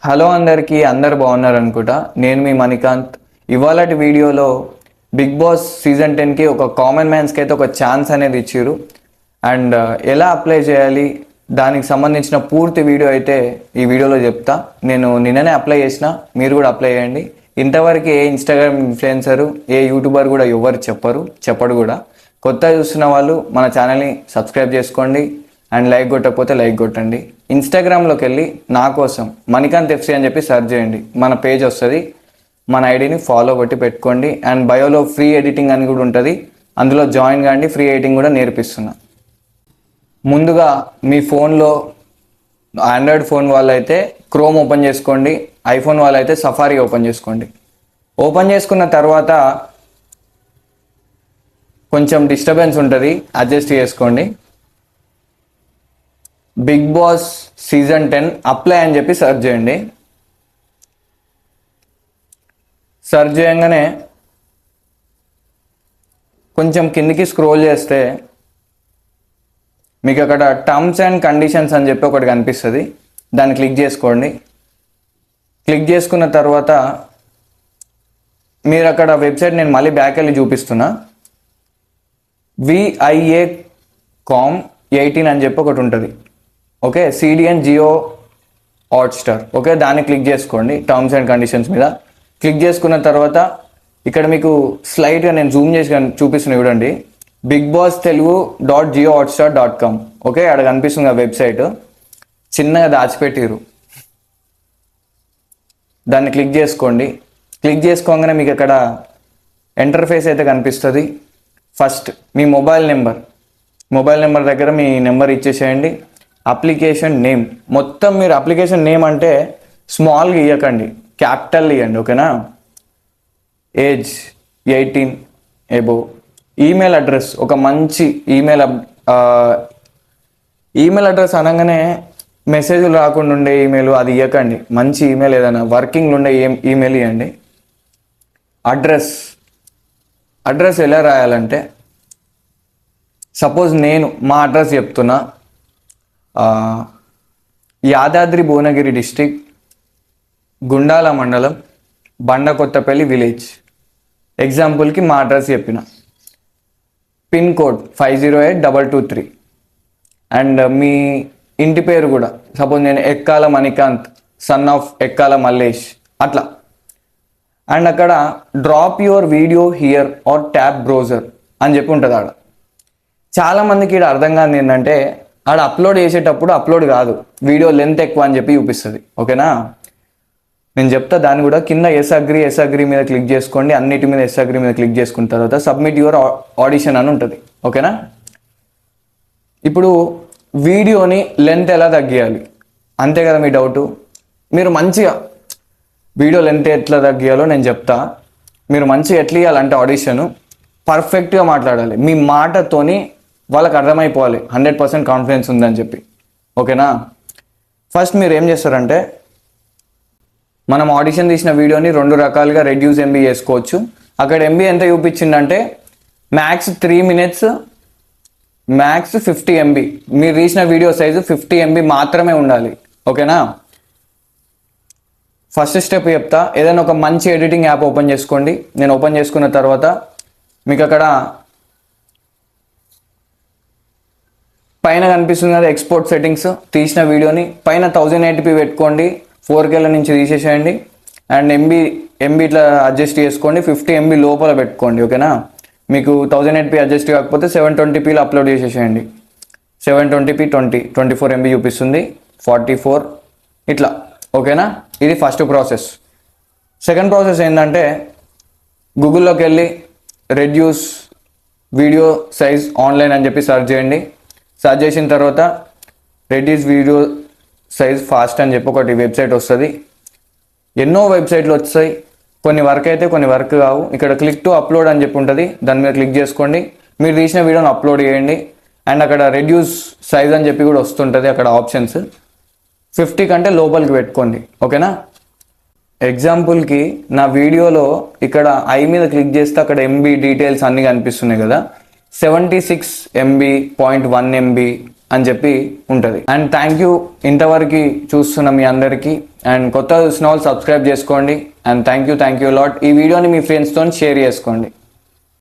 Hello అందరికీ, అందరు బాగున్నారు అనుకుంటా. నేను మీ మణికాంత్. ఇవాళటి వీడియోలో బిగ్ బాస్ సీజన్ 10కి ఒక కామన్ మ్యాన్స్కి అయితే ఒక ఛాన్స్ అనేది ఇచ్చారు. అండ్ ఎలా అప్లై చేయాలి దానికి సంబంధించిన పూర్తి వీడియో అయితే ఈ వీడియోలో చెప్తా. నేను నిన్ననే అప్లై చేసిన, మీరు కూడా అప్లై చేయండి. ఇంతవరకు ఏ ఇన్స్టాగ్రామ్ ఇన్ఫ్లుయెన్సరు, ఏ యూట్యూబర్ కూడా ఎవరు చెప్పడు కూడా. కొత్త చూస్తున్న వాళ్ళు మన ఛానల్ని సబ్స్క్రైబ్ చేసుకోండి అండ్ లైక్ కొట్టకపోతే లైక్ కొట్టండి. ఇన్స్టాగ్రామ్లోకి వెళ్ళి నా కోసం మణికాంత్ ఎఫ్సి అని చెప్పి సెర్చ్ చేయండి, మన పేజ్ వస్తుంది. మన ఐడిని ఫాలో కొట్టి పెట్టుకోండి. అండ్ బయోలో ఫ్రీ ఎడిటింగ్ అని కూడా ఉంటుంది, అందులో జాయిన్ కాండి. ఫ్రీ ఎడిటింగ్ కూడా నేర్పిస్తున్నా. ముందుగా మీ ఫోన్లో ఆండ్రాయిడ్ ఫోన్ వాళ్ళైతే క్రోమ్ ఓపెన్ చేసుకోండి, ఐఫోన్ వాళ్ళైతే సఫారీ ఓపెన్ చేసుకోండి. ఓపెన్ చేసుకున్న తర్వాత కొంచెం డిస్టర్బెన్స్ ఉంటుంది, అడ్జస్ట్ చేసుకోండి. బిగ్ బాస్ సీజన్ 10 అప్లై అని చెప్పి సెర్చ్ చేయండి. సెర్చ్ చేయగానే కొంచెం కిందికి స్క్రోల్ చేస్తే మీకు అక్కడ టర్మ్స్ అండ్ కండిషన్స్ అని చెప్పి ఒకటి కనిపిస్తుంది, దాన్ని క్లిక్ చేసుకోండి. క్లిక్ చేసుకున్న తర్వాత మీరు అక్కడ వెబ్సైట్, నేను మళ్ళీ బ్యాక్ వెళ్ళి చూపిస్తున్నా, VIA.com18 అని చెప్పి ఒకటి ఉంటుంది. Okay, CDN Jio Hotstar. Okay, దాన్ని క్లిక్ చేసుకోండి. టర్మ్స్ అండ్ కండిషన్స్ మీద క్లిక్ చేసుకున్న తర్వాత ఇక్కడ మీకు స్లైడ్గా నేను జూమ్ చేసి చూపిస్తున్నా, చూడండి. BigBossTelugu.JioHotstar.com. ఓకే, అక్కడ కనిపిస్తుంది ఆ వెబ్సైట్, చిన్నగా దాచిపెట్టిరు. దాన్ని క్లిక్ చేసుకోండి. క్లిక్ చేసుకోగానే మీకు అక్కడ ఇంటర్ఫేస్ అయితే కనిపిస్తుంది. ఫస్ట్ మీ మొబైల్ నెంబర్ దగ్గర మీ నెంబర్ ఇచ్చేసేయండి. అప్లికేషన్ నేమ్, మొత్తం మీరు అప్లికేషన్ నేమ్ అంటే స్మాల్గా ఇవ్వకండి, క్యాపిటల్ ఇవ్వండి. ఓకేనా. Age 18 above. ఈమెయిల్ అడ్రస్, ఒక మంచి ఈమెయిల్ అడ్రస్ అనగానే మెసేజ్లు రాకుండా ఉండే ఈమెయిల్ అది ఇవ్వకండి. మంచి ఈమెయిల్, ఏదైనా వర్కింగ్లో ఉండే ఈమెయిల్ ఇవ్వండి. అడ్రస్ ఎలా రాయాలంటే, సపోజ్ నేను మా అడ్రస్ చెప్తున్నా, యాదాద్రి భువనగిరి డిస్ట్రిక్ట్, గుండాల మండలం, బండకొత్తపల్లి విలేజ్. ఎగ్జాంపుల్కి మా అడ్రస్ చెప్పిన. Pin code 508223. అండ్ మీ ఇంటి పేరు కూడా, సపోజ్ నేను ఎక్కాల మణికాంత్, సన్ ఆఫ్ ఎక్కాల మల్లేష్, అట్లా. అండ్ అక్కడ drop your video here or tab browser అని చెప్పి ఉంటుంది. ఆడ చాలామందికి ఇక్కడ అర్థం కాదు ఏంటంటే, ఆడ అప్లోడ్ చేసేటప్పుడు అప్లోడ్ కాదు, వీడియో లెంత్ ఎక్కువ అని చెప్పి చూపిస్తుంది. ఓకేనా, నేను చెప్తా దాన్ని కూడా. కింద ఎస్ అగ్రీ మీద క్లిక్ చేసుకోండి. అన్నిటి మీద ఎస్ అగ్రీ మీద క్లిక్ చేసుకున్న తర్వాత సబ్మిట్ యువర్ ఆడిషన్ అని ఉంటుంది. ఓకేనా. ఇప్పుడు వీడియోని లెంత్ ఎలా తగ్గియాలి, అంతే కదా మీ డౌటు. మీరు మంచిగా వీడియో లెంత్ ఎట్లా తగ్గియాలో నేను చెప్తా. మీరు మంచిగా ఎట్లా ఇవ్వాలంటే ఆడిషన్ పర్ఫెక్ట్గా మాట్లాడాలి. మీ మాటతోని వాళ్ళకి అర్థమైపోవాలి 100% కాన్ఫిడెన్స్ ఉందని చెప్పి. ఓకేనా. ఫస్ట్ మీరు ఏం చేస్తారంటే, మనం ఆడిషన్ తీసిన వీడియోని 2 రకాలుగా రెడ్యూస్ MB చేసుకోవచ్చు. అక్కడ MB ఎంత చూపించిందంటే మ్యాక్స్ 3 minutes, మ్యాక్స్ 50 MB. మీరు తీసిన వీడియో సైజు 50 MB మాత్రమే ఉండాలి. ఓకేనా. ఫస్ట్ స్టెప్ చెప్తా. ఏదైనా ఒక మంచి ఎడిటింగ్ యాప్ ఓపెన్ చేసుకోండి. నేను ఓపెన్ చేసుకున్న తర్వాత మీకు అక్కడ పైన కనిపిస్తుంది కదా ఎక్స్పోర్ట్ సెట్టింగ్స్. తీసిన వీడియోని పైన 1080p పెట్టుకోండి, 4Kల నుంచి తీసేసేయండి. అండ్ MB ఇట్లా అడ్జస్ట్ చేసుకోండి, 50 MB లోపల పెట్టుకోండి. ఓకేనా. మీకు 1080p అడ్జస్ట్ కాకపోతే 720pలో అప్లోడ్ చేసేసేయండి. 720p 24 MB చూపిస్తుంది, 44 ఇట్లా. ఓకేనా. ఇది ఫస్ట్ ప్రాసెస్. సెకండ్ ప్రాసెస్ ఏంటంటే, గూగుల్లోకి వెళ్ళి రెడ్యూస్ వీడియో సైజ్ ఆన్లైన్ అని చెప్పి సెర్చ్ చేయండి. సెర్చ్ చేసిన తర్వాత రెడ్యూస్ వీడియో సైజ్ ఫాస్ట్ అని చెప్పి ఒకటి వెబ్సైట్ వస్తుంది. ఎన్నో వెబ్సైట్లు వస్తాయి, కొన్ని వర్క్ అయితే కొన్ని వర్క్ కావు. ఇక్కడ క్లిక్ టు అప్లోడ్ అని చెప్పి ఉంటుంది, దాని మీద క్లిక్ చేసుకోండి. మీరు తీసిన వీడియోని అప్లోడ్ చేయండి. అండ్ అక్కడ రెడ్యూస్ సైజ్ అని చెప్పి కూడా వస్తుంటుంది, అక్కడ ఆప్షన్స్ 50 కంటే లోపలికి పెట్టుకోండి. ఓకేనా. ఎగ్జాంపుల్కి నా వీడియోలో ఇక్కడ ఐ మీద క్లిక్ చేస్తే అక్కడ MB డీటెయిల్స్ అన్నీ కనిపిస్తున్నాయి కదా. 76 MB, 0.1 MB, అని చెప్పి ఉంటుంది. అండ్ థ్యాంక్ యూ ఇంతవరకు చూస్తున్న మీ అందరికీ. అండ్ కొత్త చూసిన వాళ్ళు సబ్స్క్రైబ్ చేసుకోండి. And thank you lot. ఈ వీడియోని మీ ఫ్రెండ్స్తో షేర్ చేసుకోండి.